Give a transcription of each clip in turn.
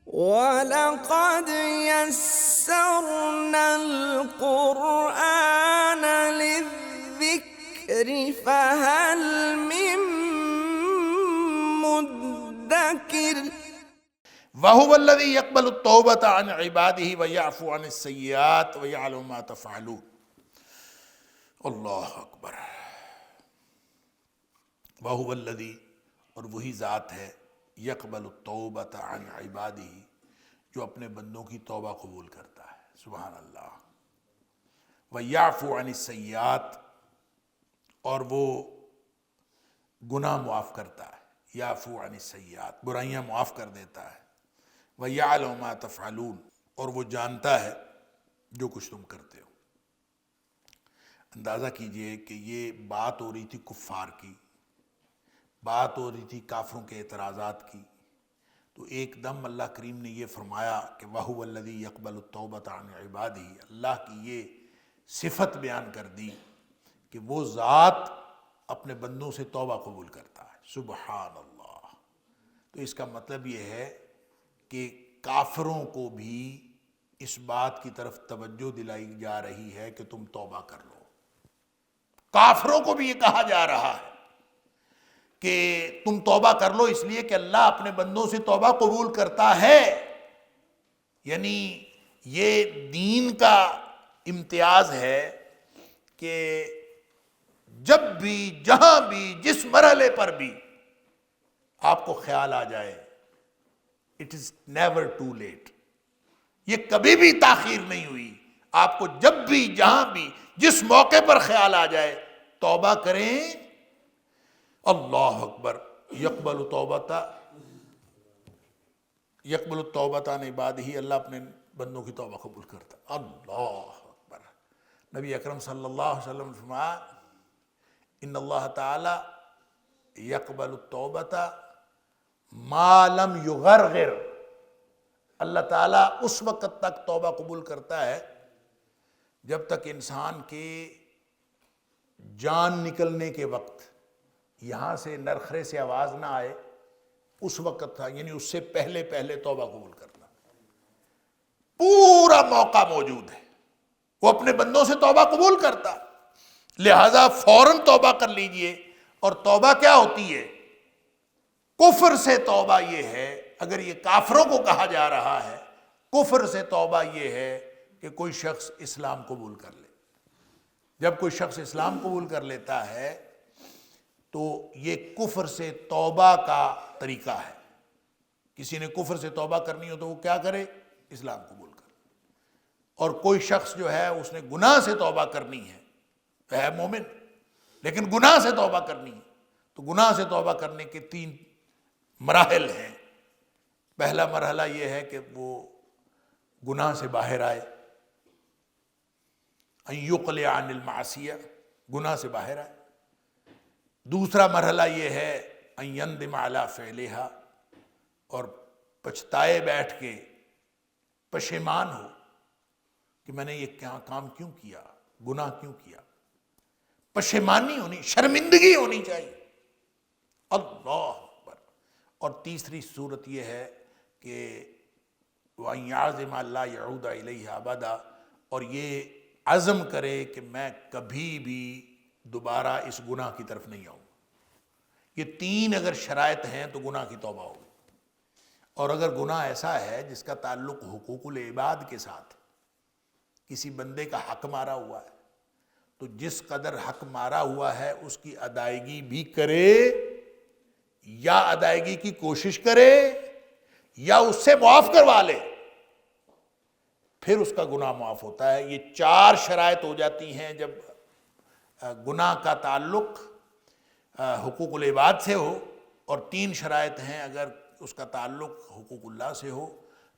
وَلَقَدْ يَسَّرْنَا الْقُرْآنَ لِلذِّكْرِ فَهَلْ مِن مُّدَّكِرٍ وَهُوَ الَّذِي يَقْبَلُ التَّوْبَةَ عَنْ عِبَادِهِ وَيَعْفُو عَنِ السَّيِّئَاتِ وَيَعْلَمُ مَا تَفْعَلُونَ۔ اللہ اکبر۔ وَهُوَ الَّذِي، اور وہی ذات ہے، يَقْبَلُ التَّوْبَةَ عَنْ عِبَادِهِ، جو اپنے بندوں کی توبہ قبول کرتا ہے، سبحان اللہ۔ وَيَعْفُو عَنِ السَّيِّئَاتِ، اور وہ گناہ معاف کرتا ہے، یعفو عن السیئات، برائیاں معاف کر دیتا ہے۔ وَيَعْلَمُ مَا تَفْعَلُونَ، اور وہ جانتا ہے جو کچھ تم کرتے ہو۔ اندازہ کیجئے کہ یہ بات ہو رہی تھی کفار کی، بات ہو رہی تھی کافروں کے اعتراضات کی، تو ایک دم اللہ کریم نے یہ فرمایا کہ وَهُوَ الَّذِي يَقْبَلُ التَّوْبَةَ عَنْ عِبَادِهِ، اللہ کی یہ صفت بیان کر دی کہ وہ ذات اپنے بندوں سے توبہ قبول کرتا ہے، سبحان اللہ۔ تو اس کا مطلب یہ ہے کہ کافروں کو بھی اس بات کی طرف توجہ دلائی جا رہی ہے کہ تم توبہ کر لو۔ کافروں کو بھی یہ کہا جا رہا ہے کہ تم توبہ کر لو، اس لیے کہ اللہ اپنے بندوں سے توبہ قبول کرتا ہے۔ یعنی یہ دین کا امتیاز ہے کہ جب بھی، جہاں بھی، جس مرحلے پر بھی آپ کو خیال آ جائے، it is never too late, یہ کبھی بھی تاخیر نہیں ہوئی۔ آپ کو جب بھی، جہاں بھی، جس موقع پر خیال آ جائے، توبہ کریں۔ اللہ اکبر۔ یقبل التوبۃ عن عبادہ، اللہ اپنے بندوں کی توبہ قبول کرتا۔ اللہ اکبر۔ نبی اکرم صلی اللہ علیہ وسلم نے فرمایا ان اللہ تعالی یقبل التوبۃ ما لم یغرغر، اللہ تعالیٰ اس وقت تک توبہ قبول کرتا ہے جب تک انسان کے جان نکلنے کے وقت یہاں سے نرخرے سے آواز نہ آئے، اس وقت تھا، یعنی اس سے پہلے پہلے توبہ قبول کرنا۔ پورا موقع موجود ہے، وہ اپنے بندوں سے توبہ قبول کرتا، لہذا فوراً توبہ کر لیجئے۔ اور توبہ کیا ہوتی ہے؟ کفر سے توبہ یہ ہے، اگر یہ کافروں کو کہا جا رہا ہے، کفر سے توبہ یہ ہے کہ کوئی شخص اسلام قبول کر لے۔ جب کوئی شخص اسلام قبول کر لیتا ہے تو یہ کفر سے توبہ کا طریقہ ہے۔ کسی نے کفر سے توبہ کرنی ہو تو وہ کیا کرے؟ اسلام قبول کرے۔ اور کوئی شخص جو ہے اس نے گناہ سے توبہ کرنی ہے مومن، لیکن گناہ سے توبہ کرنی ہے، تو گناہ سے توبہ کرنے کے 3 مراحل ہیں۔ پہلا مرحلہ یہ ہے کہ وہ گناہ سے باہر آئے، ان یقلع عن المعصیہ، گناہ سے باہر آئے۔ دوسرا مرحلہ یہ ہے ان یندم علی فعلہا، اور پچھتائے بیٹھ کے پشیمان ہو کہ میں نے یہ کام کیوں کیا، گناہ کیوں کیا، پشیمانی ہونی، شرمندگی ہونی چاہیے۔ اللہ اکبر۔ اور تیسری صورت یہ ہے کہ وَأَن يَعْزِمَ أَلَّا يَعُودَ إِلَيْهِ أَبَدًا، اور یہ عزم کرے کہ میں کبھی بھی دوبارہ اس گناہ کی طرف نہیں آؤں۔ یہ 3 اگر شرائط ہیں تو گناہ کی توبہ ہوگی۔ اور اگر گناہ ایسا ہے جس کا تعلق حقوق العباد کے ساتھ، کسی بندے کا حق مارا ہوا ہے، تو جس قدر حق مارا ہوا ہے اس کی ادائیگی بھی کرے، یا ادائیگی کی کوشش کرے، یا اس سے معاف کروا لے، پھر اس کا گناہ معاف ہوتا ہے۔ یہ 4 شرائط ہو جاتی ہیں جب گناہ کا تعلق حقوق العباد سے ہو، اور 3 شرائط ہیں اگر اس کا تعلق حقوق اللہ سے ہو۔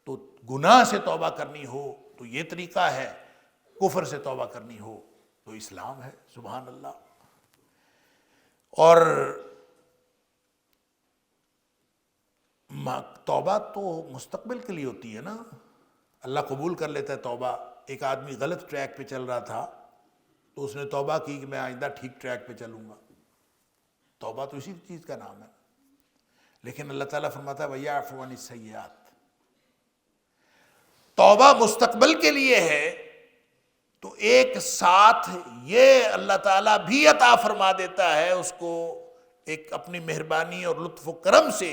تو گناہ سے توبہ کرنی ہو تو یہ طریقہ ہے، کفر سے توبہ کرنی ہو تو اسلام ہے، سبحان اللہ۔ اور توبہ تو مستقبل کے لیے ہوتی ہے نا، اللہ قبول کر لیتا ہے توبہ۔ ایک آدمی غلط ٹریک پہ چل رہا تھا تو اس نے توبہ کی کہ میں آئندہ ٹھیک ٹریک پہ چلوں گا، توبہ تو اسی چیز کا نام ہے۔ لیکن اللہ تعالیٰ فرماتا ہے وَيَعْفُو عَنِ السَّيِّئَاتِ، توبہ مستقبل کے لیے ہے تو ایک ساتھ یہ اللہ تعالیٰ بھی عطا فرما دیتا ہے اس کو، ایک اپنی مہربانی اور لطف و کرم سے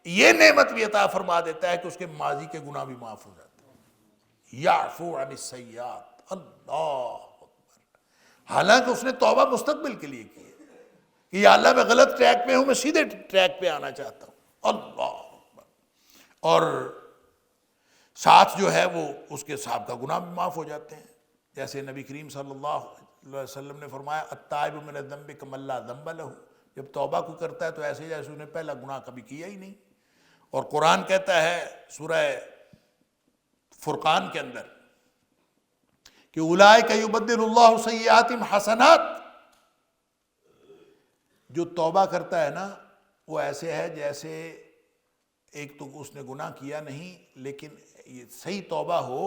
یہ نعمت بھی عطا فرما دیتا ہے کہ اس کے ماضی کے گناہ بھی معاف ہو جاتے ہیں۔ یعفو عن السیئات، اللہ اکبر، حالانکہ اس نے توبہ مستقبل کے لیے کی ہے کہ یا اللہ میں غلط ٹریک پہ ہوں، میں سیدھے ٹریک پہ آنا چاہتا ہوں، اللہ اکبر، اور ساتھ جو ہے وہ اس کے صاحب کا گناہ بھی معاف ہو جاتے ہیں۔ جیسے نبی کریم صلی اللہ علیہ وسلم نے فرمایا التائب من الذنب کمن لا ذنب لہ، جب توبہ کو کرتا ہے تو ایسے جیسے اس نے پہلا گناہ کبھی کیا ہی نہیں۔ اور قرآن کہتا ہے سورہ فرقان کے اندر کہ اولئک یبدل اللہ سیئاتہم حسنات، جو توبہ کرتا ہے نا وہ ایسے ہے جیسے ایک تو اس نے گناہ کیا نہیں، لیکن یہ صحیح توبہ ہو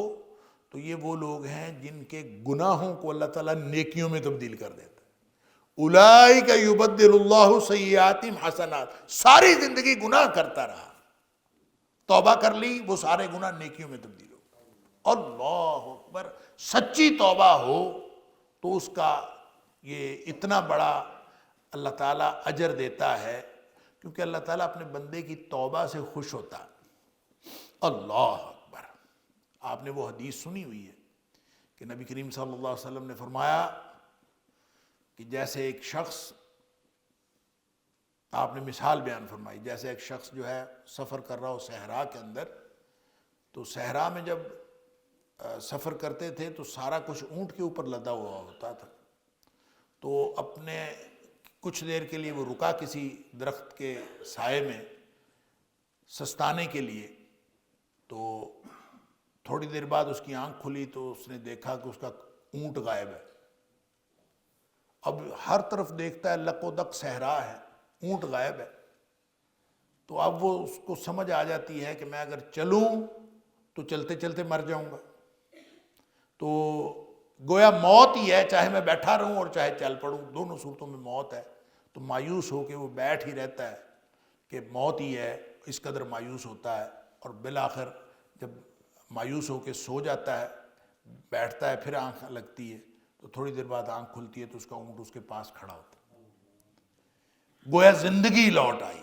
تو یہ وہ لوگ ہیں جن کے گناہوں کو اللہ تعالیٰ نیکیوں میں تبدیل کر دیتا ہے۔ اولئک یبدل اللہ سیئاتہم حسنات، ساری زندگی گناہ کرتا رہا، توبہ کر لی، وہ سارے گناہ نیکیوں میں تبدیل ہو۔ اللہ اکبر، سچی توبہ ہو تو اس کا یہ اتنا بڑا اللہ تعالیٰ اجر دیتا ہے، کیونکہ اللہ تعالیٰ اپنے بندے کی توبہ سے خوش ہوتا ہے۔ اللہ اکبر، آپ نے وہ حدیث سنی ہوئی ہے کہ نبی کریم صلی اللہ علیہ وسلم نے فرمایا کہ جیسے ایک شخص، آپ نے مثال بیان فرمائی، جیسے ایک شخص جو ہے سفر کر رہا ہو صحرا کے اندر، تو صحرا میں جب سفر کرتے تھے تو سارا کچھ اونٹ کے اوپر لدا ہوا ہوتا تھا، تو اپنے کچھ دیر کے لیے وہ رکا کسی درخت کے سائے میں سستانے کے لیے، تو تھوڑی دیر بعد اس کی آنکھ کھلی تو اس نے دیکھا کہ اس کا اونٹ غائب ہے۔ اب ہر طرف دیکھتا ہے، لک و دک صحرا ہے، اونٹ غائب ہے، تو اب وہ اس کو سمجھ آ جاتی ہے کہ میں اگر چلوں تو چلتے چلتے مر جاؤں گا، تو گویا موت ہی ہے، چاہے میں بیٹھا رہوں اور چاہے چل پڑوں، دونوں صورتوں میں موت ہے۔ تو مایوس ہو کے وہ بیٹھ ہی رہتا ہے کہ موت ہی ہے، اس قدر مایوس ہوتا ہے، اور بالآخر جب مایوس ہو کے سو جاتا ہے، بیٹھتا ہے، پھر آنکھ لگتی ہے، تو تھوڑی دیر بعد آنکھ کھلتی ہے تو اس کا اونٹ اس کے پاس کھڑا ہوتا ہے۔ گویا زندگی لوٹ آئی،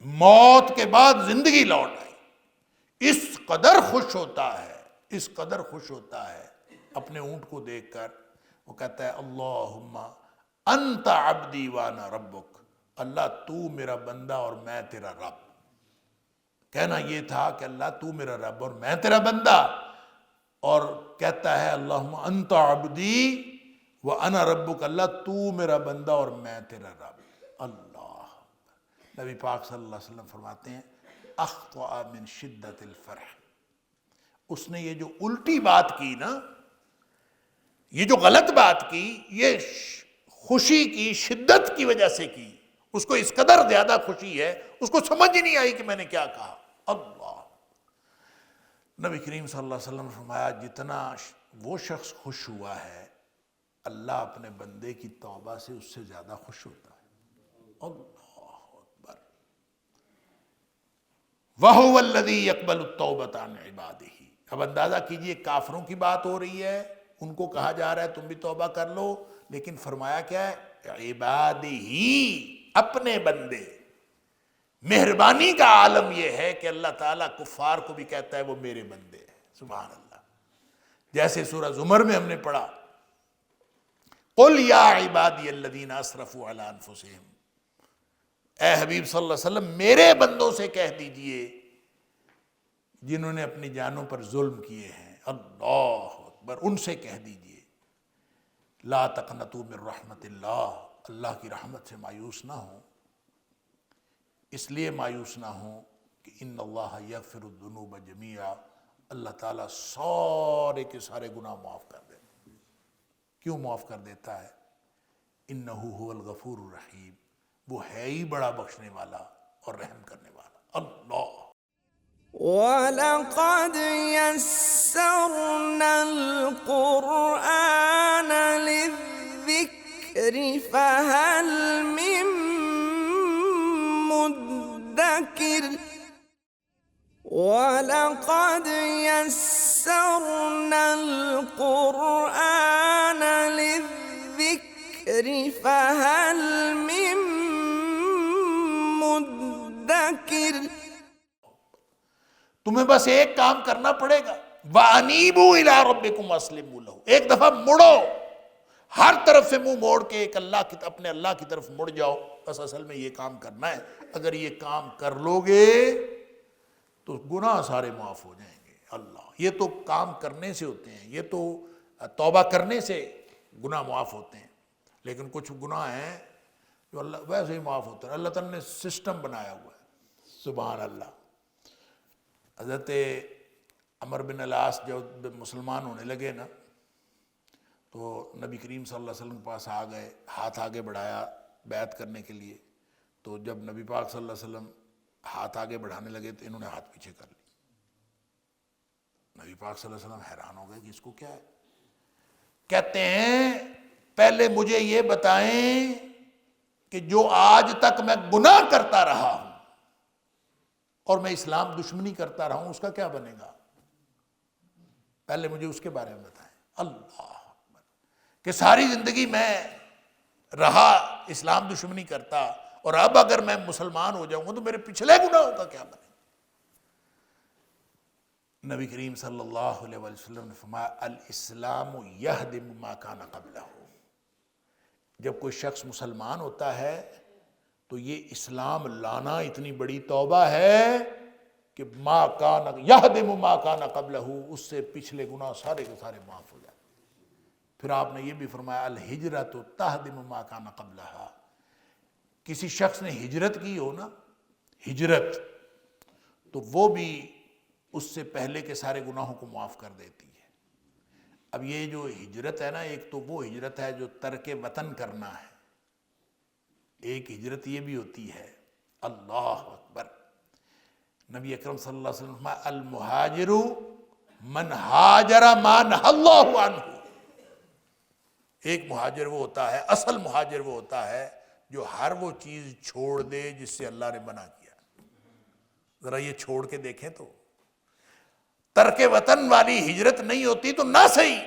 موت کے بعد زندگی لوٹ آئی، اس قدر خوش ہوتا ہے، اس قدر خوش ہوتا ہے اپنے اونٹ کو دیکھ کر۔ وہ کہتا ہے اللہم انت عبدی وانا ربک، اللہ تو میرا بندہ اور میں تیرا رب۔ کہنا یہ تھا کہ اللہ تو میرا رب اور میں تیرا بندہ، اور کہتا ہے اللہم انت عبدی وانا ربک، اللہ تو میرا بندہ اور میں تیرا رب۔ اللہ، نبی پاک صلی اللہ علیہ وسلم فرماتے ہیں اخطأ من شدت الفرح، اس نے یہ جو الٹی بات کی نا، یہ جو غلط بات کی، یہ خوشی کی شدت کی وجہ سے کی، اس کو اس قدر زیادہ خوشی ہے، اس کو سمجھ ہی نہیں آئی کہ میں نے کیا کہا۔ اللہ، نبی کریم صلی اللہ علیہ وسلم نے فرمایا جتنا وہ شخص خوش ہوا ہے، اللہ اپنے بندے کی توبہ سے اس سے زیادہ خوش ہوتا ہے۔ اللہ اکبر، وَهُوَ الَّذِي يَقْبَلُ التَّوْبَةَ عَنْ عِبَادِهِ۔ اب اندازہ کیجئے کافروں کی بات ہو رہی ہے، ان کو کہا جا رہا ہے تم بھی توبہ کر لو، لیکن فرمایا کیا ہے؟ عبادہ، اپنے بندے۔ مہربانی کا عالم یہ ہے کہ اللہ تعالیٰ کفار کو بھی کہتا ہے وہ میرے بندے ہیں، سبحان اللہ۔ جیسے سورہ زمر میں ہم نے پڑھا قُلْ يَا عِبَادِيَ الَّذِينَ أَسْرَفُوا عَلَىٰ أَنفُسِهِمْ، اے حبیب صلی اللہ علیہ وسلم میرے بندوں سے کہہ دیجئے جنہوں نے اپنی جانوں پر ظلم کیے ہیں، اللہ اکبر، ان سے کہہ دیجئے لا تقنطوا من رحمت اللہ، اللہ کی رحمت سے مایوس نہ ہوں۔ اس لیے مایوس نہ ہوں کہ ان اللہ یغفر الذنوب جمیعا، اللہ تعالیٰ سارے کے سارے گناہ معاف کر دیتا ہے۔ کیوں معاف کر دیتا ہے؟ انہ هو الغفور الرحیم، وہ ہے ہی بڑا بخشنے والا اور رحم کرنے والا۔ اللہ، وَلَقَدْ يَسَّرْنَا الْقُرْآنَ لِلذِّكْرِ فَهَلْ مِن مُّدَّكِرٍ وَلَقَدْ يَسَّرْنَا الْقُرْآنَ لِلذِّكْرِ فَهَلْ مِن مُدَّكِرٍ۔ تمہیں بس ایک کام کرنا پڑے گا، وَأَنِيبُوا إِلَىٰ رَبِّكُمْ وَأَسْلِمُوا لَهُ، ایک دفعہ مڑو، ہر طرف سے منہ موڑ کے ایک اپنے اللہ کی طرف مڑ جاؤ۔ بس اصل میں یہ کام کرنا ہے، اگر یہ کام کر لو گے تو گناہ سارے معاف ہو جائیں گے۔ اللہ، یہ تو کام کرنے سے ہوتے ہیں، یہ تو توبہ کرنے سے گناہ معاف ہوتے ہیں، لیکن کچھ گناہ ہیں جو اللہ ویسے ہی معاف ہوتے ہیں، اللہ تعالیٰ نے سسٹم بنایا ہوا ہے۔ سبحان اللہ۔ حضرت عمر بن العاص جب مسلمان ہونے لگے نا تو نبی کریم صلی اللہ علیہ وسلم کے پاس آ گئے، ہاتھ آگے بڑھایا بیعت کرنے کے لیے، تو جب نبی پاک صلی اللہ علیہ وسلم ہاتھ آگے بڑھانے لگے تو انہوں نے ہاتھ پیچھے کر لی۔ نبی پاک صلی اللہ علیہ وسلم حیران ہو گئے کہ اس کو کیا ہے؟ کہتے ہیں پہلے مجھے یہ بتائیں کہ جو آج تک میں گناہ کرتا رہا ہوں اور میں اسلام دشمنی کرتا رہا ہوں اس کا کیا بنے گا؟ پہلے مجھے اس کے بارے میں بتائیں۔ اللہ کہ ساری زندگی میں رہا اسلام دشمنی کرتا اور اب اگر میں مسلمان ہو جاؤں گا تو میرے پچھلے گناہوں کا کیا بنے؟ نبی کریم صلی اللہ علیہ وسلم نے فرمایا الاسلام یہدم ما کان قبلہ۔ جب کوئی شخص مسلمان ہوتا ہے تو یہ اسلام لانا اتنی بڑی توبہ ہے کہ ما کان یہدم ما کان قبلہ، اس سے پچھلے گناہ سارے کے سارے معاف ہو جاتے۔ پھر آپ نے یہ بھی فرمایا الہجرۃ تہدم ما کان قبلہا، کسی شخص نے ہجرت کی ہو نا، ہجرت، تو وہ بھی اس سے پہلے کے سارے گناہوں کو معاف کر دیتی ہے۔ اب یہ جو ہجرت ہے نا، ایک تو وہ ہجرت ہے جو ترک وطن کرنا ہے، ایک ہجرت یہ بھی ہوتی ہے، اللہ اکبر، نبی اکرم صلی اللہ علیہ وسلم فرمایا المہاجر من ہاجر ما نہی اللہ عنہ۔ ایک مہاجر وہ ہوتا ہے، اصل مہاجر وہ ہوتا ہے جو ہر وہ چیز چھوڑ دے جس سے اللہ نے منع کیا۔ ذرا یہ چھوڑ کے دیکھیں تو ترک وطن والی ہجرت نہیں ہوتی تو نہ صحیح،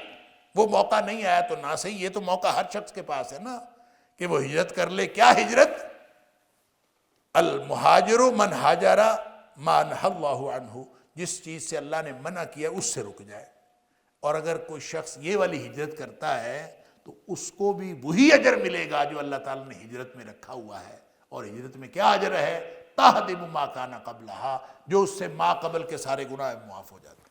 وہ موقع نہیں آیا تو نہ صحیح، یہ تو موقع ہر شخص کے پاس ہے نا کہ وہ ہجرت کر لے۔ کیا ہجرت؟ المہاجر من ہاجر ما نہی اللہ عنہ، جس چیز سے اللہ نے منع کیا اس سے رک جائے۔ اور اگر کوئی شخص یہ والی ہجرت کرتا ہے تو اس کو بھی وہی اجر ملے گا جو اللہ تعالیٰ نے ہجرت میں رکھا ہوا ہے۔ اور ہجرت میں کیا اجر ہے؟ تہدم ما کان قبلہا، جو اس سے ما قبل کے سارے گناہ معاف ہو جاتے ہیں۔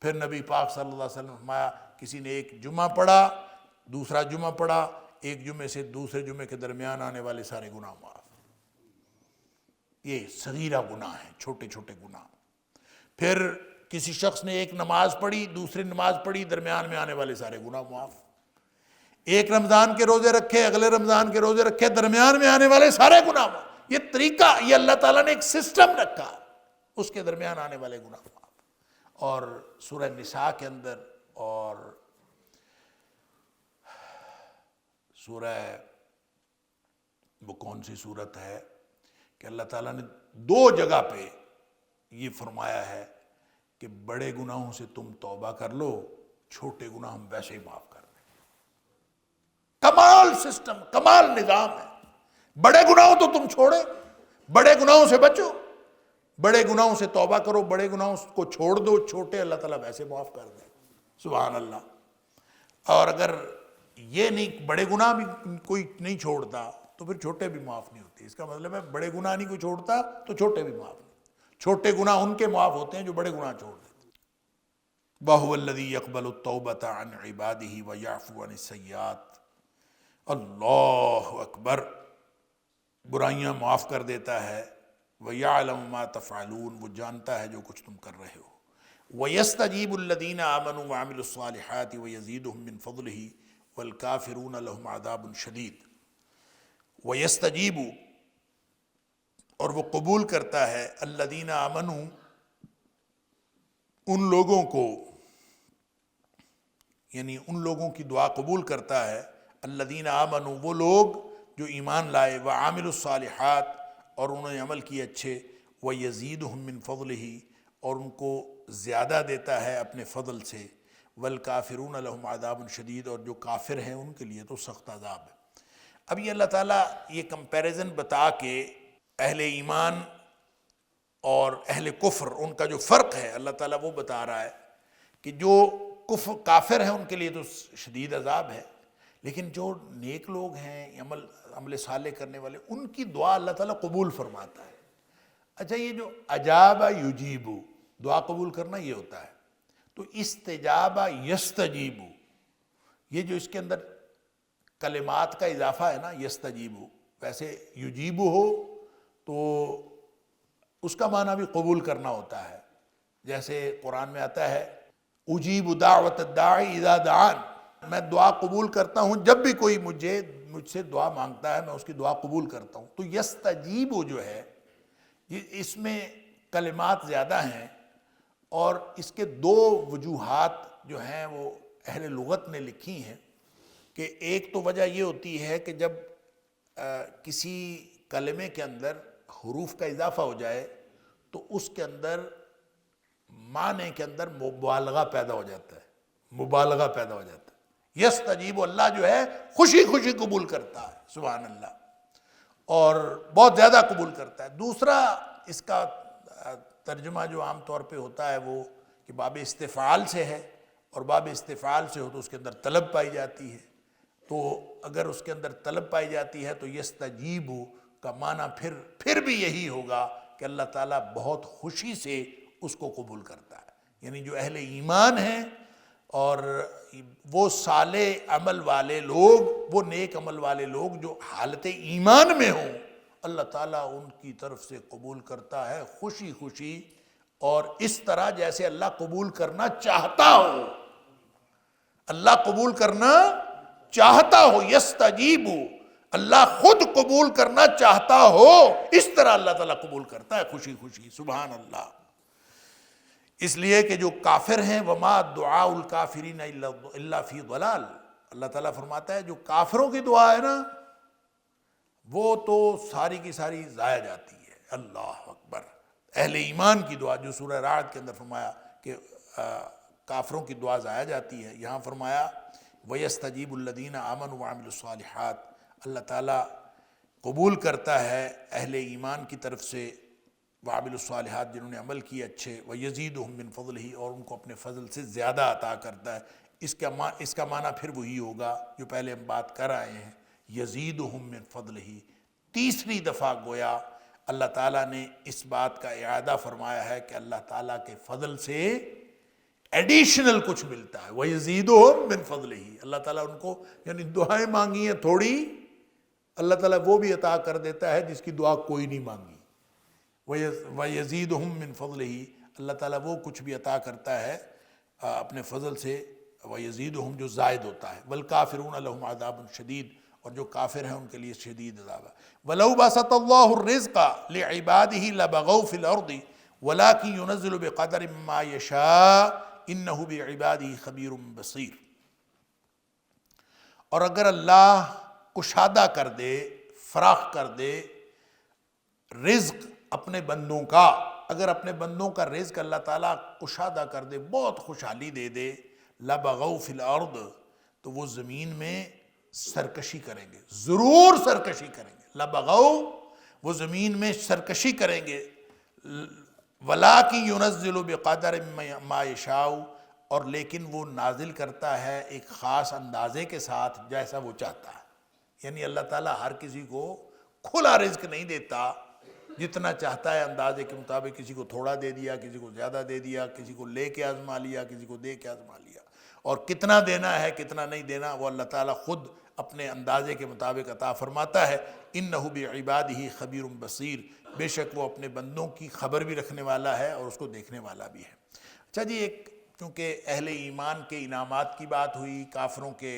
پھر نبی پاک صلی اللہ علیہ وسلم فرمایا کسی نے ایک جمعہ پڑھا، دوسرا جمعہ پڑھا، ایک جمعے سے دوسرے جمعے کے درمیان آنے والے سارے گناہ معاف۔ یہ صغیرہ گناہ ہیں، چھوٹے چھوٹے گناہ۔ پھر کسی شخص نے ایک نماز پڑھی، دوسری نماز پڑھی، درمیان میں آنے والے سارے گناہ معاف۔ ایک رمضان کے روزے رکھے، اگلے رمضان کے روزے رکھے، درمیان میں آنے والے سارے گناہ معاف۔ یہ طریقہ، یہ اللہ تعالیٰ نے ایک سسٹم رکھا، اس کے درمیان آنے والے گناہ معاف۔ اور سورہ نساء کے اندر اور سورہ وہ کون سی صورت ہے کہ اللہ تعالیٰ نے دو جگہ پہ یہ فرمایا ہے کہ بڑے گناہوں سے تم توبہ کر لو، چھوٹے گناہ ہم ویسے ہی معاف کر دیں۔ کمال سسٹم، کمال نظام ہے۔ بڑے گناہوں تو تم چھوڑے، بڑے گناہوں سے بچو، بڑے گناہوں سے توبہ کرو، بڑے گناہوں کو چھوڑ دو، چھوٹے اللہ تعالیٰ ویسے معاف کر دے۔ سبحان اللہ۔ اور اگر یہ نہیں، بڑے گناہ بھی کوئی نہیں چھوڑتا تو پھر چھوٹے بھی معاف نہیں ہوتے۔ اس کا مطلب ہے بڑے گناہ نہیں کوئی چھوڑتا تو چھوٹے بھی معاف نہیں۔ چھوٹے گناہ ان کے معاف ہوتے ہیں جو بڑے گناہ چھوڑ دیتے۔ وَهُوَ الَّذِي يَقْبَلُ التَّوْبَةَ عَنْ عِبَادِهِ وَيَعْفُو عَنِ السَّيِّئَاتِ۔ اللہ اکبر، برائیاں معاف کر دیتا ہے۔ وَيَعْلَمُ مَا تَفْعَلُونَ، وہ جانتا ہے جو کچھ تم کر رہے ہو۔ وَيَسْتَجِيبُ الَّذِينَ آمَنُوا وَعَمِلُوا الصَّالِحَاتِ وَيَزِيدُهُم مِّن فَضْلِهِ وَالْكَافِرُونَ لَهُمْ عَذَابٌ شَدِيدٌ۔ وَيَسْتَجِيبُ، اور وہ قبول کرتا ہے، الَّذِينَ آمَنُوا، ان لوگوں کو، یعنی ان لوگوں کی دعا قبول کرتا ہے، الَّذِينَ آمَنُوا، وہ لوگ جو ایمان لائے، وَعَمِلُوا الصَّالِحَاتِ، اور انہوں نے عمل کیے اچھے، وَيَزِيدُهُم مِّن فَضْلِهِ، اور ان کو زیادہ دیتا ہے اپنے فضل سے، والکافرون لہم عذاب شدید، اور جو کافر ہیں ان کے لیے تو سخت عذاب ہے۔ اب یہ اللہ تعالیٰ یہ کمپیریزن بتا کے اہل ایمان اور اہل کفر ان کا جو فرق ہے اللہ تعالیٰ وہ بتا رہا ہے کہ جو کافر ہیں ان کے لیے تو شدید عذاب ہے، لیکن جو نیک لوگ ہیں عمل صالح کرنے والے ان کی دعا اللہ تعالیٰ قبول فرماتا ہے۔ اچھا، یہ جو اجاب یجیب، دعا قبول کرنا یہ ہوتا ہے، تو استجاب یستجیب، یہ جو اس کے اندر کلمات کا اضافہ ہے نا، یستجیب، ویسے یجیب ہو تو اس کا معنی بھی قبول کرنا ہوتا ہے، جیسے قرآن میں آتا ہے اجیب دعوت الداعی اذا دعان، میں دعا قبول کرتا ہوں جب بھی کوئی مجھ سے دعا مانگتا ہے میں اس کی دعا قبول کرتا ہوں۔ تو یستجیب جو ہے اس میں کلمات زیادہ ہیں، اور اس کے دو وجوہات جو ہیں وہ اہل لغت نے لکھی ہیں کہ ایک تو وجہ یہ ہوتی ہے کہ جب کسی کلمے کے اندر حروف کا اضافہ ہو جائے تو اس کے اندر معنی کے اندر مبالغہ پیدا ہو جاتا ہے، یستجیب، اللہ جو ہے خوشی خوشی قبول کرتا ہے، سبحان اللہ، اور بہت زیادہ قبول کرتا ہے۔ دوسرا اس کا ترجمہ جو عام طور پہ ہوتا ہے وہ کہ باب استفعال سے ہے، اور باب استفعال سے ہو تو اس کے اندر طلب پائی جاتی ہے، تو اگر اس کے اندر طلب پائی جاتی ہے تو یستجیب کا معنی پھر بھی یہی ہوگا کہ اللہ تعالیٰ بہت خوشی سے اس کو قبول کرتا ہے۔ یعنی جو اہل ایمان ہیں اور وہ صالح عمل والے لوگ، وہ نیک عمل والے لوگ جو حالت ایمان میں ہوں، اللہ تعالیٰ ان کی طرف سے قبول کرتا ہے خوشی خوشی، اور اس طرح جیسے اللہ قبول کرنا چاہتا ہو، اللہ قبول کرنا چاہتا ہو، یستجیب، اللہ خود قبول کرنا چاہتا ہو، اس طرح اللہ تعالیٰ قبول کرتا ہے خوشی خوشی، سبحان اللہ۔ اس لیے کہ جو کافر ہیں وما دعاء الکافرین الا فی ضلال، اللہ تعالیٰ فرماتا ہے جو کافروں کی دعا ہے نا وہ تو ساری کی ساری ضائع جاتی ہے۔ اللہ اکبر، اہل ایمان کی دعا جو سورہ رعد کے اندر فرمایا کہ کافروں کی دعا ضائع جاتی ہے، یہاں فرمایا وَيَسْتَجِيبُ الَّذِينَ آمَنُوا وَعَمِلُوا الصَّالِحَاتِ، اللہ تعالیٰ قبول کرتا ہے اہل ایمان کی طرف سے وَعَمِلُوا الصَّالِحَاتِ، جنہوں نے عمل کیے اچھے، وَيَزِيدُهُم مِّن فَضْلِهِ، اور ان کو اپنے فضل سے زیادہ عطا کرتا ہے۔ اس کا معنی پھر وہی ہوگا جو پہلے ہم بات کر آئے ہیں، یزیدہم من فضلہ، تیسری دفعہ گویا اللہ تعالیٰ نے اس بات کا اعادہ فرمایا ہے کہ اللہ تعالیٰ کے فضل سے ایڈیشنل کچھ ملتا ہے، وَيَزِيدُهُم مِّن فَضْلِهِ، اللہ تعالیٰ ان کو یعنی دعائیں مانگی ہیں تھوڑی، اللہ تعالیٰ وہ بھی عطا کر دیتا ہے جس کی دعا کوئی نہیں مانگی، وَيَزِيدُهُم مِّن فَضْلِهِ، اللہ تعالیٰ وہ کچھ بھی عطا کرتا ہے اپنے فضل سے، وَيَزِيدُهُم جو زائد ہوتا ہے، وَالْكَافِرُونَ لَهُمْ عَذَابٌ شَدِيدٌ، اور جو کافر ہیں ان کے لیے شدید عذاب ہے۔ وَلَوْ بَسَطَ اللَّهُ الرِّزْقَ لِعِبَادِهِ لَبَغَوْا فِي الْأَرْضِ وَلَكِنْ يُنَزِّلُ بِقَدَرٍ مَّا يَشَاءُ إِنَّهُ بِعِبَادِهِ خَبِيرٌ بَصِيرٌ، اور اگر اللہ کشادہ کر دے، فراخ کر دے رزق اپنے بندوں کا، اگر اپنے بندوں کا رزق اللہ تعالیٰ کشادہ کر دے، بہت خوشحالی دے دے، لَبَغَوْا فِي الْأَرْضِ، تو وہ زمین میں سرکشی کریں گے، ضرور سرکشی کریں گے، لَبَغَوْا، وہ زمین میں سرکشی کریں گے، وَلَٰكِن يُنَزِّلُ بِقَدَرٍ مَّا يَشَاءُ، اور لیکن وہ نازل کرتا ہے ایک خاص اندازے کے ساتھ جیسا وہ چاہتا ہے۔ یعنی اللہ تعالیٰ ہر کسی کو کھلا رزق نہیں دیتا، جتنا چاہتا ہے اندازے کے مطابق، کسی کو تھوڑا دے دیا، کسی کو زیادہ دے دیا، کسی کو لے کے آزما لیا، کسی کو دے کے آزما لیا، اور کتنا دینا ہے کتنا نہیں دینا وہ اللہ تعالیٰ خود اپنے اندازے کے مطابق عطا فرماتا ہے۔ اِنَّهُ بِعِبَادِهِ خَبِيرٌ بَصِيرٌ، بے شک وہ اپنے بندوں کی خبر بھی رکھنے والا ہے اور اس کو دیکھنے والا بھی ہے۔ اچھا جی، ایک کیونکہ اہل ایمان کے انعامات کی بات ہوئی، کافروں کے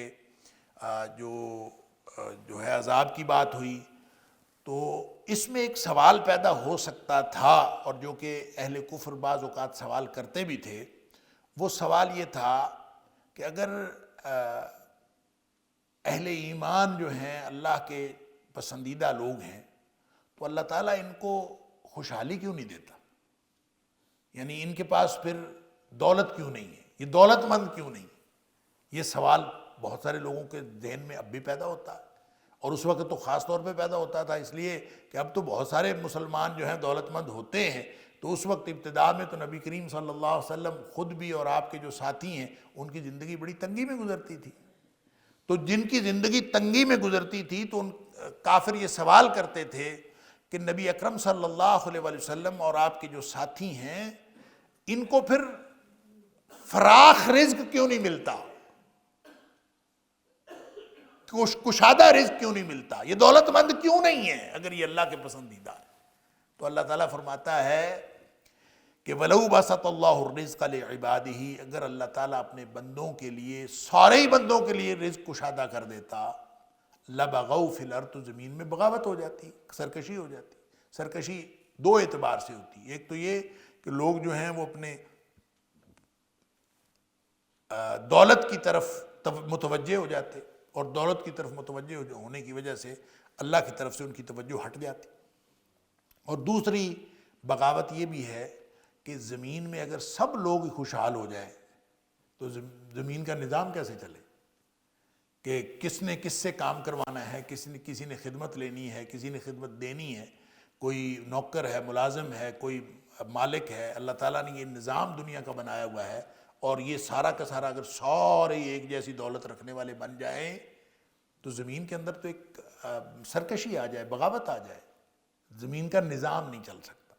جو ہے عذاب کی بات ہوئی، تو اس میں ایک سوال پیدا ہو سکتا تھا، اور جو کہ اہل کفر بعض اوقات سوال کرتے بھی تھے، وہ سوال یہ تھا کہ اگر اہل ایمان جو ہیں اللہ کے پسندیدہ لوگ ہیں تو اللہ تعالیٰ ان کو خوشحالی کیوں نہیں دیتا؟ یعنی ان کے پاس پھر دولت کیوں نہیں ہے، یہ دولت مند کیوں نہیں؟ یہ سوال بہت سارے لوگوں کے ذہن میں اب بھی پیدا ہوتا ہے، اور اس وقت تو خاص طور پہ پیدا ہوتا تھا، اس لیے کہ اب تو بہت سارے مسلمان جو ہیں دولت مند ہوتے ہیں۔ تو اس وقت ابتدا میں تو نبی کریم صلی اللہ علیہ وسلم خود بھی اور آپ کے جو ساتھی ہیں ان کی زندگی بڑی تنگی میں گزرتی تھی۔ تو جن کی زندگی تنگی میں گزرتی تھی تو ان کافر یہ سوال کرتے تھے کہ نبی اکرم صلی اللہ علیہ وسلم اور آپ کے جو ساتھی ہیں ان کو پھر فراخ رزق کیوں نہیں ملتا، کشادہ رزق کیوں نہیں ملتا، یہ دولت مند کیوں نہیں ہے اگر یہ اللہ کے پسندیدہ ہے؟ تو اللہ تعالیٰ فرماتا ہے کہ وَلَوْ بَسَطَ اللَّهُ الرِّزْقَ لِعِبَادِهِ، اگر اللہ تعالیٰ اپنے بندوں کے لیے، سارے ہی بندوں کے لیے رزق کشادہ کر دیتا، لَبَغَوْا فِي الْأَرْضِ، زمین میں بغاوت ہو جاتی، سرکشی ہو جاتی۔ سرکشی دو اعتبار سے ہوتی ہے، ایک تو یہ کہ لوگ جو ہیں وہ اپنے دولت کی طرف متوجہ ہو جاتے، اور دولت کی طرف متوجہ ہونے کی وجہ سے اللہ کی طرف سے ان کی توجہ ہٹ جاتی۔ اور دوسری بغاوت یہ بھی ہے کہ زمین میں اگر سب لوگ خوشحال ہو جائیں تو زمین کا نظام کیسے چلے، کہ کس نے کس سے کام کروانا ہے، کسی نے خدمت لینی ہے، کسی نے خدمت دینی ہے، کوئی نوکر ہے، ملازم ہے، کوئی مالک ہے۔ اللہ تعالیٰ نے یہ نظام دنیا کا بنایا ہوا ہے، اور یہ سارا کا سارا اگر سارے ایک جیسی دولت رکھنے والے بن جائیں تو زمین کے اندر تو ایک سرکشی آ جائے، بغاوت آ جائے، زمین کا نظام نہیں چل سکتا۔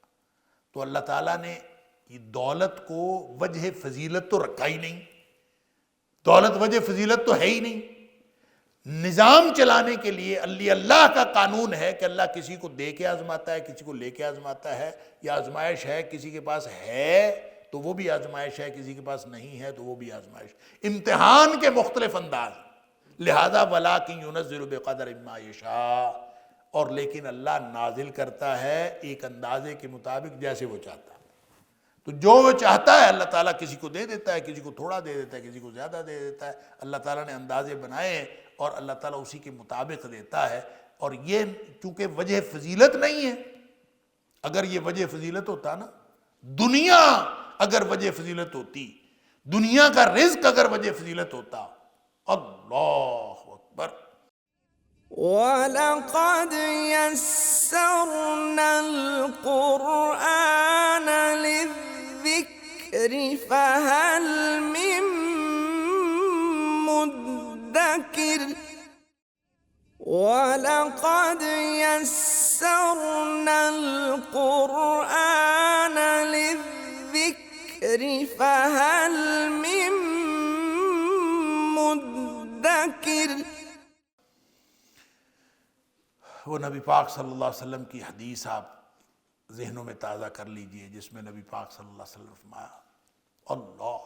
تو اللہ تعالیٰ نے یہ دولت کو وجہ فضیلت تو رکھا ہی نہیں، دولت وجہ فضیلت تو ہے ہی نہیں۔ نظام چلانے کے لیے اللہ کا قانون ہے کہ اللہ کسی کو دے کے آزماتا ہے، کسی کو لے کے آزماتا ہے، یا آزمائش ہے، کسی کے پاس ہے تو وہ بھی آزمائش ہے، کسی کے پاس نہیں ہے تو وہ بھی آزمائش، امتحان کے مختلف انداز، لہذا وَلَٰكِن يُنَزِّلُ بِقَدْرٍ مَّا يَشَاءُ، اور لیکن اللہ نازل کرتا ہے ایک اندازے کے مطابق جیسے وہ چاہتا ہے۔ تو جو وہ چاہتا ہے اللہ تعالیٰ کسی کو دے دیتا ہے، کسی کو تھوڑا دے دیتا ہے، کسی کو زیادہ دے دیتا ہے۔ اللہ تعالیٰ نے اندازے بنائے ہیں اور اللہ تعالیٰ اسی کے مطابق دیتا ہے۔ اور یہ چونکہ وجہ فضیلت نہیں ہے، اگر یہ وجہ فضیلت ہوتا نا، دنیا اگر وجہ فضیلت ہوتی، دنیا کا رزق اگر وجہ فضیلت ہوتا، اللہ اکبر۔ وَلَقَدْ يَسَّرْنَا الْقُرْآنَ لِلذِّكْرِ فَهَلْ مِن مُّدَّكِرٍ وَلَقَدْ يَسَّرْنَا الْقُرْآنَ لِلذِّكْرِ فَهَلْ مِن مُّدَّكِرٍ۔ وہ نبی پاک صلی اللہ علیہ وسلم کی حدیث آپ ذہنوں میں تازہ کر لیجئے، جس میں نبی پاک صلی اللہ علیہ وسلم فرمایا، اللہ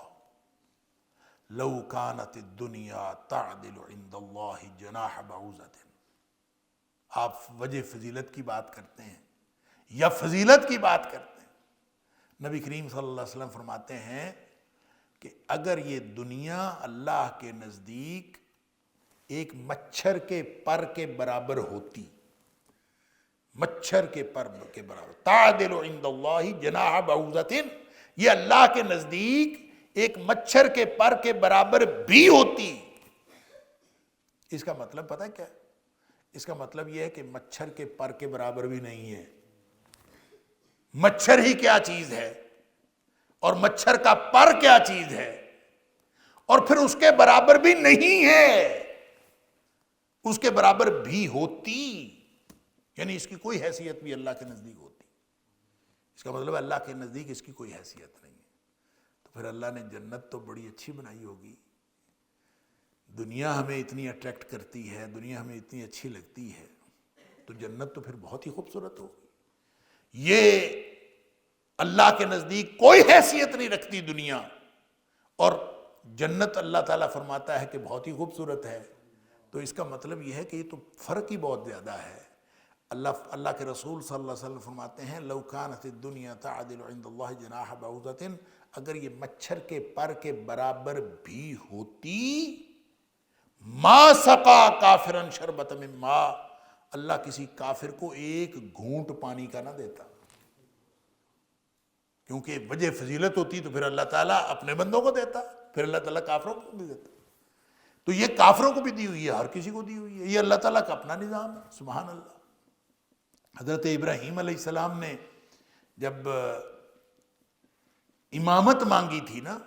لو کانت الدنیا تعدل عند اللہ جناح بعوضۃ۔ آپ وجہ فضیلت کی بات کرتے ہیں یا فضیلت کی بات کرتے ہیں؟ نبی کریم صلی اللہ علیہ وسلم فرماتے ہیں کہ اگر یہ دنیا اللہ کے نزدیک ایک مچھر کے پر کے برابر ہوتی، مچھر کے پر کے برابر، تعدل عند اللہ جناح بعوضۃ، یہ اللہ کے نزدیک ایک مچھر کے پر کے برابر بھی ہوتی۔ اس کا مطلب پتہ کیا ہے؟ اس کا مطلب یہ ہے کہ مچھر کے پر کے برابر بھی نہیں ہے۔ مچھر ہی کیا چیز ہے اور مچھر کا پر کیا چیز ہے، اور پھر اس کے برابر بھی نہیں ہے، اس کے برابر بھی ہوتی، یعنی اس کی کوئی حیثیت بھی اللہ کے نزدیک ہوتی۔ اس کا مطلب اللہ کے نزدیک اس کی کوئی حیثیت نہیں ہے۔ تو پھر اللہ نے جنت تو بڑی اچھی بنائی ہوگی، دنیا ہمیں اتنی اٹریکٹ کرتی ہے، دنیا ہمیں اتنی اچھی لگتی ہے، تو جنت تو پھر بہت ہی خوبصورت ہوگی۔ یہ اللہ کے نزدیک کوئی حیثیت نہیں رکھتی دنیا، اور جنت اللہ تعالیٰ فرماتا ہے کہ بہت ہی خوبصورت ہے، تو اس کا مطلب یہ ہے کہ یہ تو فرق ہی بہت زیادہ ہے۔ اللہ کے رسول صلی اللہ علیہ وسلم فرماتے ہیں لو کانت الدنیا تعدل عند اللہ جناح بعوضۃ، اگر یہ مچھر کے پر کے برابر بھی ہوتی، ما سقا کافرا شربۃ من ماء، اللہ کسی کافر کو ایک گھونٹ پانی کا نہ دیتا۔ کیونکہ وجہ فضیلت ہوتی تو پھر اللہ تعالیٰ اپنے بندوں کو دیتا، پھر اللہ تعالیٰ کافروں کو بھی دیتا. تو یہ کافروں کو بھی دی ہوئی ہے، ہر کسی کو دی ہوئی ہے، یہ اللہ تعالیٰ کا اپنا نظام ہے. سبحان اللہ. حضرت ابراہیم علیہ السلام نے جب امامت مانگی تھی نا،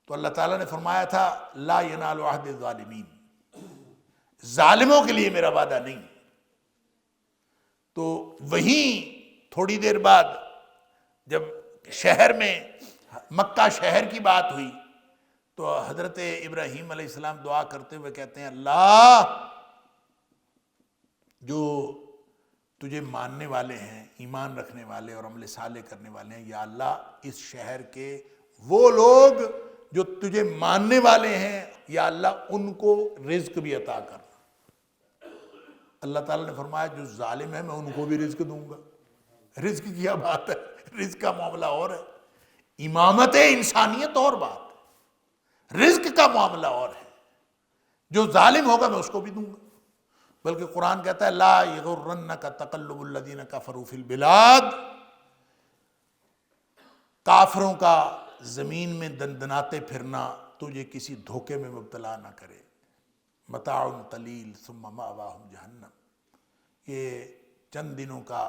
تو اللہ تعالیٰ نے فرمایا تھا لا ینال عہد الظالمین، ظالموں کے لیے میرا وعدہ نہیں. تو وہیں تھوڑی دیر بعد جب شہر میں مکہ شہر کی بات ہوئی تو حضرت ابراہیم علیہ السلام دعا کرتے ہوئے کہتے ہیں اللہ، جو تجھے ماننے والے ہیں، ایمان رکھنے والے اور عمل صالح کرنے والے ہیں، یا اللہ اس شہر کے وہ لوگ جو تجھے ماننے والے ہیں، یا اللہ ان کو رزق بھی عطا کر. اللہ تعالیٰ نے فرمایا جو ظالم ہے میں ان کو بھی رزق دوں گا. رزق کی کیا بات ہے، رزق کا معاملہ اور ہے، امامت انسانیت اور بات ہے، رزق کا معاملہ اور ہے. جو ظالم ہوگا میں اس کو بھی دوں گا. بلکہ قرآن کہتا ہے لا یغرنک تقلب الذین کفروا فی البلاد، کافروں کا زمین میں دندناتے پھرنا تجھے کسی دھوکے میں مبتلا نہ کرے. متاع قلیل ثم مأواہم جہنم، یہ چند دنوں کا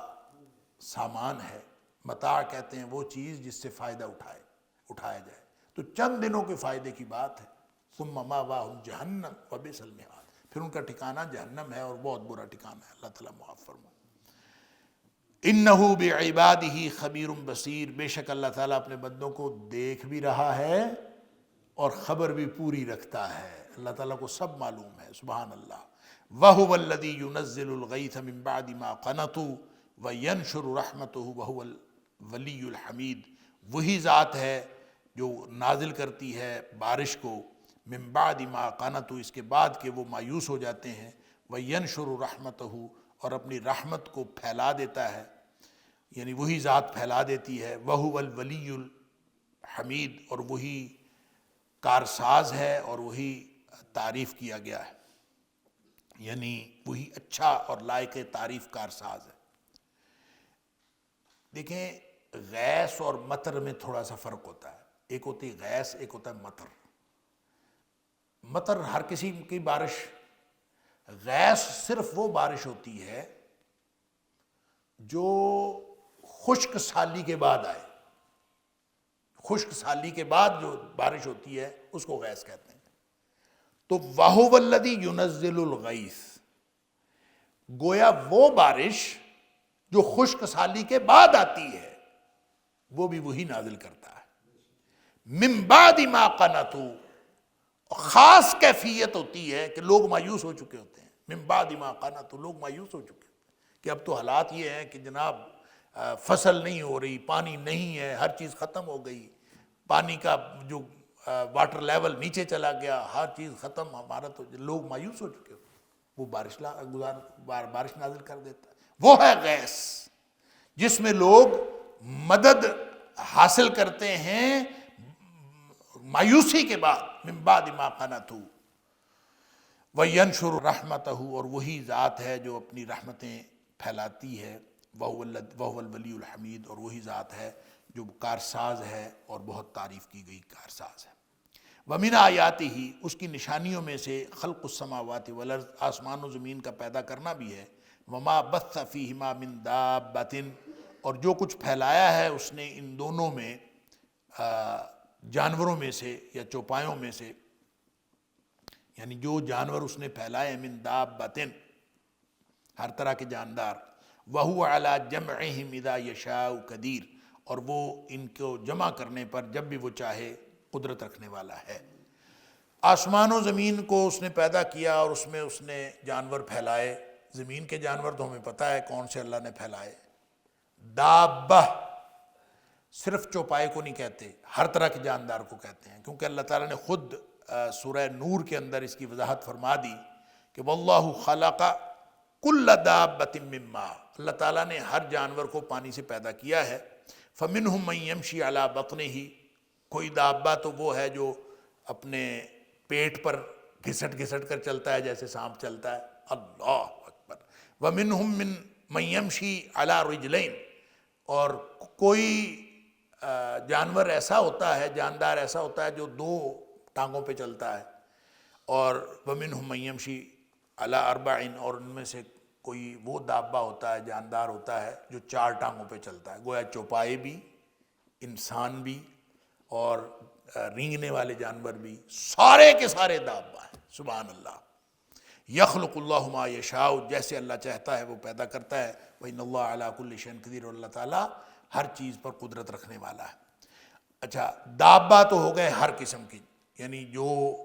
سامان ہے. متاع کہتے ہیں وہ چیز جس سے فائدہ اٹھایا جائے، تو چند دنوں کے فائدے کی بات ہے. ثم مأواہم جہنم وبئس المہاد، پھر ان کا ٹھکانہ جہنم ہے اور بہت برا ٹھکانہ ہے. اللہ تعالیٰ معاف فرمائے. انہ بعبادہ خبیر بصیر، بے شک اللہ تعالیٰ اپنے بندوں کو دیکھ بھی رہا ہے اور خبر بھی پوری رکھتا ہے. اللہ تعالیٰ کو سب معلوم ہے. سبحان اللہ. وَهُوَ الَّذِي يُنَزِّلُ الْغَيْثَ مِن بَعْدِ مَا قَنَطُوا وَيَنْشُرُ رَحْمَتَهُ وَهُوَ الْوَلِيُّ الْحَمِيدُ، وہی ذات ہے جو نازل کرتی ہے بارش کو من بعد ما قنطوا، اس کے بعد کہ وہ مایوس ہو جاتے ہیں، وَيَنْشُرُ رَحْمَتَهُ، اور اپنی رحمت کو پھیلا دیتا ہے، یعنی وہی ذات پھیلا دیتی ہے. وَهُوَ الْوَلِيُّ الْحَمِيدُ، اور وہی کارساز ہے اور وہی تعریف کیا گیا ہے، یعنی وہی اچھا اور لائق تعریف کارساز ہے. دیکھیں غیث اور مطر میں تھوڑا سا فرق ہوتا ہے. ایک ہوتی ہے غیث، ایک ہوتا ہے مطر. مطر ہر کسی کی بارش، غیث صرف وہ بارش ہوتی ہے جو خشک سالی کے بعد آئے. خشک سالی کے بعد جو بارش ہوتی ہے اس کو غیث کہتے ہیں. تو وَهُوَ الَّذِي يُنَزِّلُ الْغَيْثَ، گویا وہ بارش جو خشک سالی کے بعد آتی ہے وہ بھی وہی نازل کرتا ہے. من بعد ما قنطوا، خاص کیفیت ہوتی ہے کہ لوگ مایوس ہو چکے ہوتے ہیں. من بعد ما قنطوا، لوگ مایوس ہو چکے ہیں کہ اب تو حالات یہ ہیں کہ جناب فصل نہیں ہو رہی، پانی نہیں ہے، ہر چیز ختم ہو گئی، پانی کا جو واٹر لیول نیچے چلا گیا، ہر چیز ختم. ہمارا تو لوگ مایوس ہو چکے ہوتے ہیں. وہ بارش نازل کر دیتا ہے. وہ ہے غیث جس میں لوگ مدد حاصل کرتے ہیں مایوسی کے بعد. من بعد ما قنطوا وَيَنْشُرُ رَحْمَتَهُ، اور وہی ذات ہے جو اپنی رحمتیں پھیلاتی ہے. وَهُوَ الْوَلِيُّ الْحَمِيدُ، اور وہی ذات ہے جو کارساز ہے اور بہت تعریف کی گئی کارساز ہے. وَمِنْ آیَاتِهِ، اس کی نشانیوں میں سے خلق السماوات والارض، آسمان و زمین کا پیدا کرنا بھی ہے. وَمَا بَثَّ فِيهِمَا مِن دَابَّةٍ، اور جو کچھ پھیلایا ہے اس نے ان دونوں میں جانوروں میں سے یا چوپایوں میں سے، یعنی جو جانور اس نے پھیلائے من دابۃ، ہر طرح کے جاندار. وَهُوَ عَلَى جَمْعِهِمْ إِذَا يَشَاءُ قَدِيرٌ، اور وہ ان کو جمع کرنے پر جب بھی وہ چاہے قدرت رکھنے والا ہے. آسمان و زمین کو اس نے پیدا کیا اور اس میں اس نے جانور پھیلائے. زمین کے جانور تو ہمیں پتہ ہے کون سے اللہ نے پھیلائے. دابہ صرف چوپائے کو نہیں کہتے، ہر طرح کے جاندار کو کہتے ہیں، کیونکہ اللہ تعالیٰ نے خود سورہ نور کے اندر اس کی وضاحت فرما دی کہ واللہ خلق کل دابۃ من ماء، اللہ تعالیٰ نے ہر جانور کو پانی سے پیدا کیا ہے. فمنہم من یمشی علی بطنہ، کوئی دابہ تو وہ ہے جو اپنے پیٹ پر گھسٹ گھسٹ کر چلتا ہے جیسے سانپ چلتا ہے. اللہ اکبر. ومنہم من یمشی علی رجلین، اور کوئی جانور ایسا ہوتا ہے، جاندار ایسا ہوتا ہے جو 2 ٹانگوں پہ چلتا ہے، اور وَمِنْهُمْ مَن يَمْشِي عَلَىٰ 4 اور ان میں سے کوئی وہ دابہ ہوتا ہے، جاندار ہوتا ہے جو 4 ٹانگوں پہ چلتا ہے، گویا چوپائے بھی، انسان بھی، اور رینگنے والے جانور بھی، سارے کے سارے دابہ ہیں۔ سبحان اللہ۔ یخلق اللہ ما یشاء، جیسے اللہ چاہتا ہے وہ پیدا کرتا ہے۔ وَإِنَّ اللَّهَ عَلَىٰ كُلِّ شَيْءٍ قَدِيرٌ، اور اللہ تعالیٰ ہر چیز پر قدرت رکھنے والا ہے۔ اچھا، دابہ تو ہو گئے ہر قسم کی، یعنی جو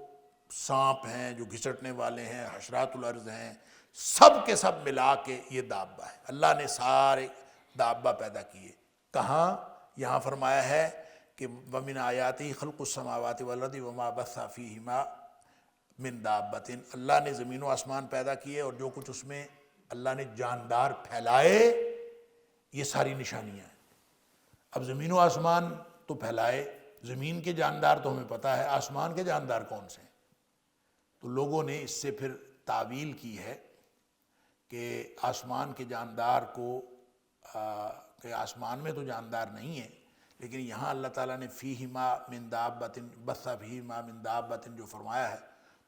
سانپ ہیں، جو گھسٹنے والے ہیں، حشرات الارض ہیں، سب کے سب ملا کے یہ دابہ ہے۔ اللہ نے سارے دابہ پیدا کیے۔ کہاں؟ یہاں فرمایا ہے کہ وَمِنْ آیَاتِهِ خَلْقُ السَّمَاوَاتِ وَالْأَرْضِ وَمَا بَثَّ فِيهِمَا مِنْ دَابَّةٍ، اللہ نے زمین و آسمان پیدا کیے اور جو کچھ اس میں اللہ نے جاندار پھیلائے، یہ ساری نشانیاں ہیں۔ اب زمین و آسمان تو پھیلائے، زمین کے جاندار تو ہمیں پتہ ہے، آسمان کے جاندار کون سے ہیں؟ تو لوگوں نے اس سے پھر تعویل کی ہے کہ آسمان کے جاندار کو کہ آسمان میں تو جاندار نہیں ہے، لیکن یہاں اللہ تعالیٰ نے فیہما من دابۃ بث فیہما من دابۃ جو فرمایا ہے،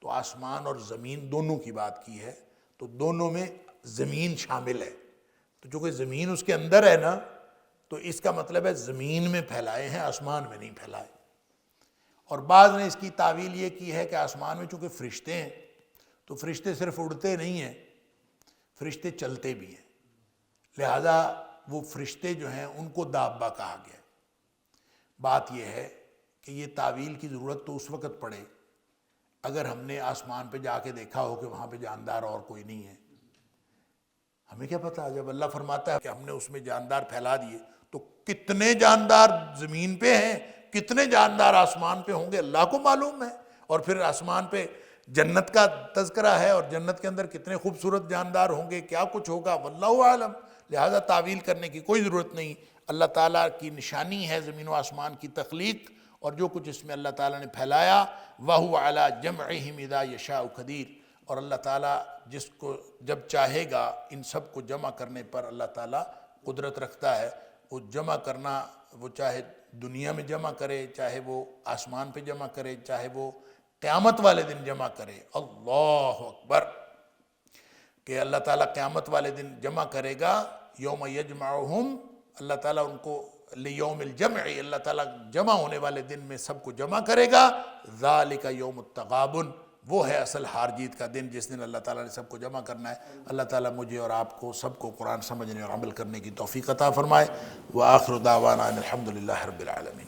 تو آسمان اور زمین دونوں کی بات کی ہے، تو دونوں میں زمین شامل ہے۔ تو چونکہ زمین اس کے اندر ہے نا، تو اس کا مطلب ہے زمین میں پھیلائے ہیں، آسمان میں نہیں پھیلائے۔ اور بعض نے اس کی تعویل یہ کی ہے کہ آسمان میں چونکہ فرشتے ہیں، تو فرشتے صرف اڑتے نہیں ہیں، فرشتے چلتے بھی ہیں، لہذا وہ فرشتے جو ہیں ان کو دابہ کہا گیا۔ بات یہ ہے کہ یہ تعویل کی ضرورت تو اس وقت پڑے اگر ہم نے آسمان پہ جا کے دیکھا ہو کہ وہاں پہ جاندار اور کوئی نہیں ہے۔ ہمیں کیا پتہ، جب اللہ فرماتا ہے کہ ہم نے اس میں جاندار پھیلا دیے، تو کتنے جاندار زمین پہ ہیں، کتنے جاندار آسمان پہ ہوں گے اللہ کو معلوم ہے۔ اور پھر آسمان پہ جنت کا تذکرہ ہے، اور جنت کے اندر کتنے خوبصورت جاندار ہوں گے، کیا کچھ ہوگا، واللہ عالم۔ لہذا تعویل کرنے کی کوئی ضرورت نہیں۔ اللہ تعالیٰ کی نشانی ہے زمین و آسمان کی تخلیق، اور جو کچھ اس میں اللہ تعالیٰ نے پھیلایا، وَهُوَ عَلَىٰ جَمْعِهِمْ إِذَا يَشَاءُ قَدِيرٌ، اور اللہ تعالیٰ جس کو جب چاہے گا ان سب کو جمع کرنے پر اللہ تعالیٰ قدرت رکھتا ہے۔ وہ جمع کرنا، وہ چاہے دنیا میں جمع کرے، چاہے وہ آسمان پہ جمع کرے، چاہے وہ قیامت والے دن جمع کرے۔ اللہ اکبر، کہ اللہ تعالیٰ قیامت والے دن جمع کرے گا، یوم یجمعہم، اللہ تعالیٰ ان کو لیوم الجمع، اللہ تعالیٰ جمع ہونے والے دن میں سب کو جمع کرے گا۔ ذالک یوم التغابن، وہ ہے اصل ہار جیت کا دن، جس دن اللہ تعالیٰ نے سب کو جمع کرنا ہے۔ اللہ تعالیٰ مجھے اور آپ کو سب کو قرآن سمجھنے اور عمل کرنے کی توفیق عطا فرمائے۔ وآخر دعوانا ان الحمدللہ رب العالمین۔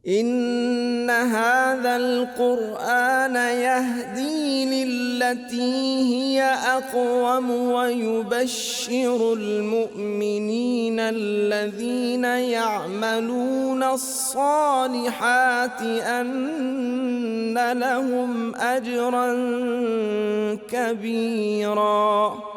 إن هذا القرآن يهدي للتي هي أقوم ويبشر المؤمنين الذين يعملون الصالحات أن لهم أجرا كبيرا۔